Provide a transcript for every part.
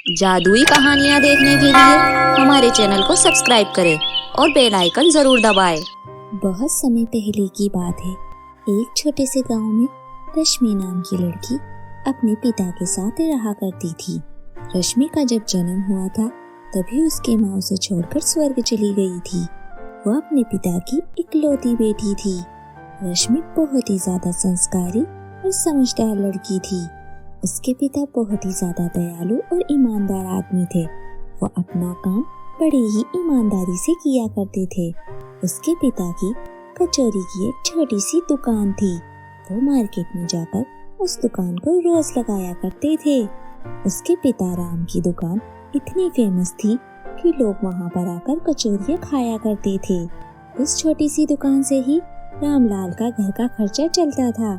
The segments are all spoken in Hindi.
जादुई कहानियाँ देखने के लिए हमारे चैनल को सब्सक्राइब करें और बेल आइकन जरूर दबाएं। बहुत समय पहले की बात है। एक छोटे से गांव में रश्मि नाम की लड़की अपने पिता के साथ रहा करती थी। रश्मि का जब जन्म हुआ था तभी उसकी माँ उसे छोड़कर स्वर्ग चली गई थी। वह अपने पिता की इकलौती बेटी थी। रश्मि बहुत ही ज्यादा संस्कारी और समझदार लड़की थी। उसके पिता बहुत ही ज्यादा दयालु और ईमानदार आदमी थे। वो अपना काम बड़े ही ईमानदारी से किया करते थे। उसके पिता की कचौरी की एक छोटी सी दुकान थी। वो मार्केट में जाकर उस दुकान को रोज लगाया करते थे। उसके पिता राम की दुकान इतनी फेमस थी कि लोग वहां पर आकर कचौरियाँ खाया करते थे। उस छोटी सी दुकान से ही रामलाल का घर का खर्चा चलता था।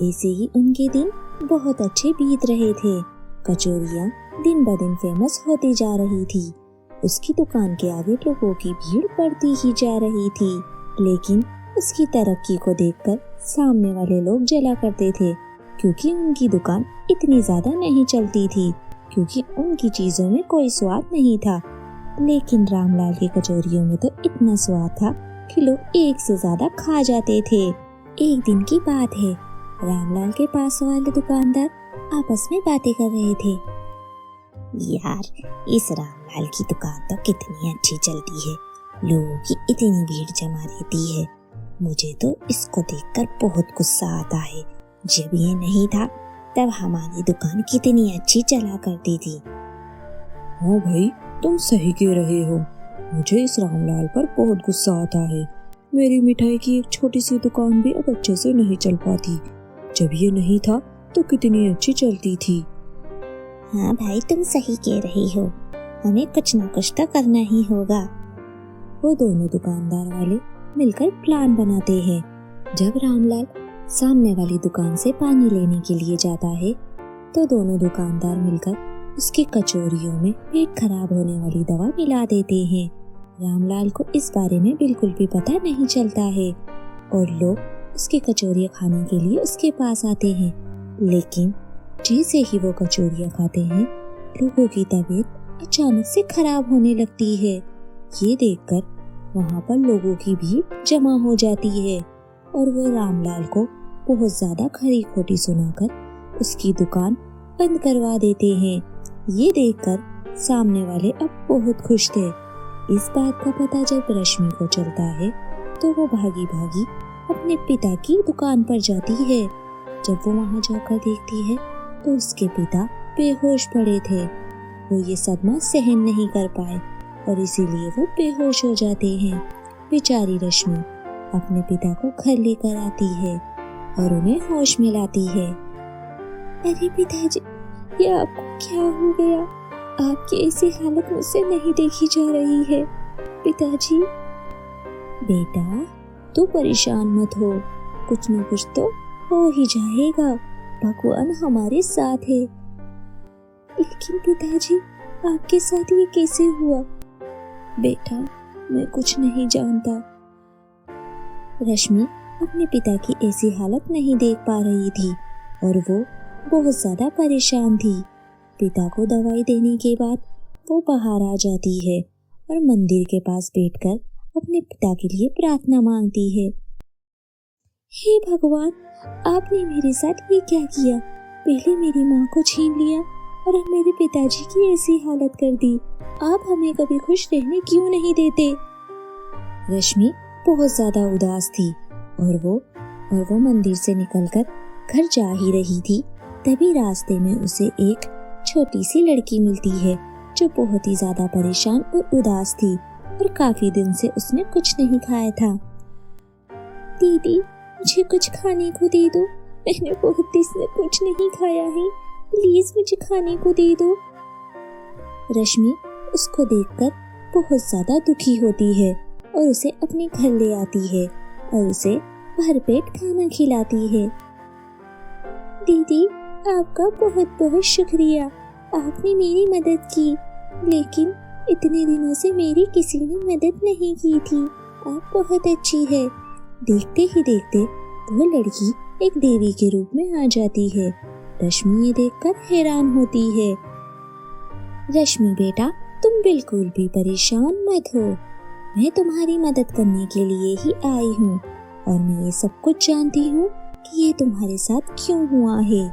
ऐसे ही उनके दिन बहुत अच्छे बीत रहे थे। कचौरियाँ दिन ब दिन फेमस होती जा रही थी। उसकी दुकान के आगे लोगों की भीड़ बढ़ती ही जा रही थी। लेकिन उसकी तरक्की को देखकर सामने वाले लोग जला करते थे, क्योंकि उनकी दुकान इतनी ज्यादा नहीं चलती थी, क्योंकि उनकी चीजों में कोई स्वाद नहीं था। लेकिन रामलाल की कचौरियों में तो इतना स्वाद था कि लोग एक से ज्यादा खा जाते थे। एक दिन की बात है, रामलाल के पास वाले दुकानदार आपस में बातें कर रहे थे। यार, इस रामलाल की दुकान तो कितनी अच्छी चलती है, लोगों की इतनी भीड़ जमा रहती है। मुझे तो इसको देखकर बहुत गुस्सा आता है। जब ये नहीं था तब हमारी दुकान कितनी अच्छी चला करती थी। हाँ भाई, तुम सही कह रहे हो। मुझे इस रामलाल पर बहुत गुस्सा आता है। मेरी मिठाई की एक छोटी सी दुकान भी अब अच्छे से नहीं चल पाती। जब ये नहीं था तो कितनी अच्छी चलती थी। हाँ भाई, तुम सही कह रही हो। हमें कुछ न कुछ तो करना ही होगा। वो दोनों दुकानदार वाले मिलकर प्लान बनाते हैं। जब रामलाल सामने वाली दुकान से पानी लेने के लिए जाता है तो दोनों दुकानदार मिलकर उसकी कचौरियों में पेट खराब होने वाली दवा मिला देते हैं। रामलाल को इस बारे में बिल्कुल भी पता नहीं चलता है और लोग उसकी कचौरियाँ खाने के लिए उसके पास आते हैं। लेकिन जैसे ही वो कचौरियाँ खाते हैं, लोगों की तबीयत अचानक से खराब होने लगती है। ये देखकर वहाँ पर लोगों की भीड़ जमा हो जाती है और वो रामलाल को बहुत ज्यादा खरी खोटी सुनाकर उसकी दुकान बंद करवा देते हैं। ये देखकर सामने वाले अब बहुत खुश थे। इस बात का पता जब रश्मि को चलता है तो वो भागी भागी अपने पिता की दुकान पर जाती है। जब वो वहां जाकर देखती है तो उसके पिता बेहोश पड़े थे। वो ये सदमा सहन नहीं कर पाए और इसीलिए वो बेहोश हो जाते हैं। बेचारी रश्मि अपने पिता को घर लेकर आती है और उन्हें होश में लाती है। अरे पिताजी, ये आपको क्या हो गया? आपकी ऐसी हालत मुझसे नहीं देखी जा रही है। पिताजी। बेटा, तू परेशान मत हो, कुछ न कुछ तो हो ही जाएगा। भगवान हमारे साथ है। लेकिन पिताजी, आपके साथ ये कैसे हुआ? बेटा, मैं कुछ नहीं जानता। रश्मि अपने पिता की ऐसी हालत नहीं देख पा रही थी और वो बहुत ज्यादा परेशान थी। पिता को दवाई देने के बाद वो बाहर आ जाती है और मंदिर के पास बैठकर अपने पिता के लिए प्रार्थना मांगती है। हे भगवान, आपने मेरे साथ ये क्या किया? पहले मेरी माँ को छीन लिया और अब मेरे पिताजी की ऐसी हालत कर दी। आप हमें कभी खुश रहने क्यों नहीं देते? रश्मि बहुत ज्यादा उदास थी और वो मंदिर से निकलकर घर जा ही रही थी। तभी रास्ते में उसे एक छोटी सी लड़की मिलती है जो बहुत ही ज्यादा परेशान और उदास थी और काफी दिन से उसने कुछ नहीं खाया था। दीदी, मुझे कुछ खाने को दे दो। मैंने बहुत दिन से कुछ नहीं खाया है। प्लीज मुझे खाने को दे दो। रश्मि उसको देखकर बहुत ज्यादा दुखी होती है और उसे अपने घर ले आती है और उसे भरपेट खाना खिलाती है। दीदी, आपका बहुत बहुत शुक्रिया। आपने मेरी मदद की, लेकिन इतने दिनों से मेरी किसी ने मदद नहीं की थी। आप बहुत अच्छी है। देखते ही देखते वो लड़की एक देवी के रूप में आ जाती है। रश्मि ये देखकर हैरान होती है। रश्मि बेटा, तुम बिल्कुल भी परेशान मत हो। मैं तुम्हारी मदद करने के लिए ही आई हूँ और मैं ये सब कुछ जानती हूँ कि ये तुम्हारे साथ क्यों हुआ है।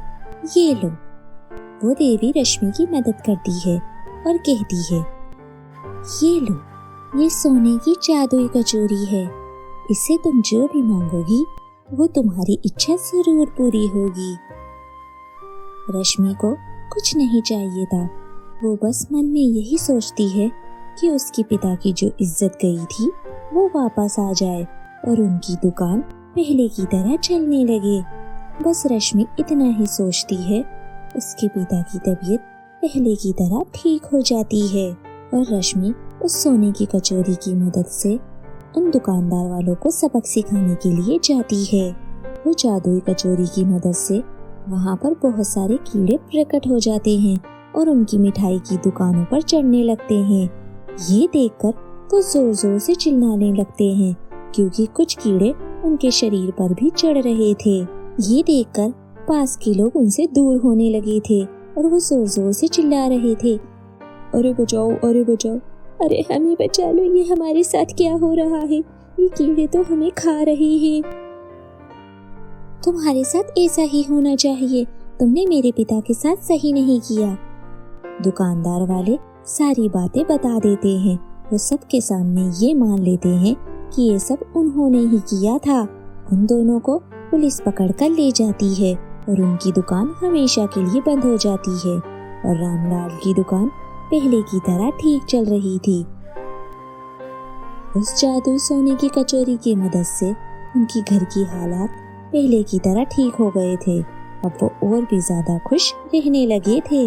ये लो। वो देवी रश्मि की मदद करती है और कहती है, ये लो, ये सोने की जादुई कचोरी है। इससे तुम जो भी मांगोगी वो तुम्हारी इच्छा जरूर पूरी होगी। रश्मि को कुछ नहीं चाहिए था। वो बस मन में यही सोचती है कि उसके पिता की जो इज्जत गई थी वो वापस आ जाए और उनकी दुकान पहले की तरह चलने लगे। बस रश्मि इतना ही सोचती है, उसके पिता की तबीयत पहले की तरह ठीक हो जाती है और रश्मि उस सोने की कचोरी की मदद से उन दुकानदार वालों को सबक सिखाने के लिए जाती है। वो जादुई कचोरी की मदद से वहाँ पर बहुत सारे कीड़े प्रकट हो जाते हैं और उनकी मिठाई की दुकानों पर चढ़ने लगते हैं। ये देखकर तो जोर जोर से चिल्लाने लगते हैं क्योंकि कुछ कीड़े उनके शरीर पर भी चढ़ रहे थे। ये देखकर पास के लोग उनसे दूर होने लगे थे और वो जोर जोर से चिल्ला रहे थे, अरे बचाओ, अरे बचाओ, अरे हमें बचा लो, ये हमारे साथ क्या हो रहा है, ये कीड़े तो हमें खा रहे हैं। तुम्हारे साथ ऐसा ही होना चाहिए, तुमने मेरे पिता के साथ सही नहीं किया। दुकानदार वाले सारी बातें बता देते हैं। वो सबके सामने ये मान लेते हैं कि ये सब उन्होंने ही किया था। उन दोनों को पुलिस पकड़कर ले जाती है और उनकी दुकान हमेशा के लिए बंद हो जाती है और रामलाल की दुकान पहले की तरह ठीक चल रही थी। उस जादुई सोने की कचोरी की मदद से उनकी घर की हालात पहले की तरह ठीक हो गए थे। अब वो और भी ज्यादा खुश रहने लगे थे।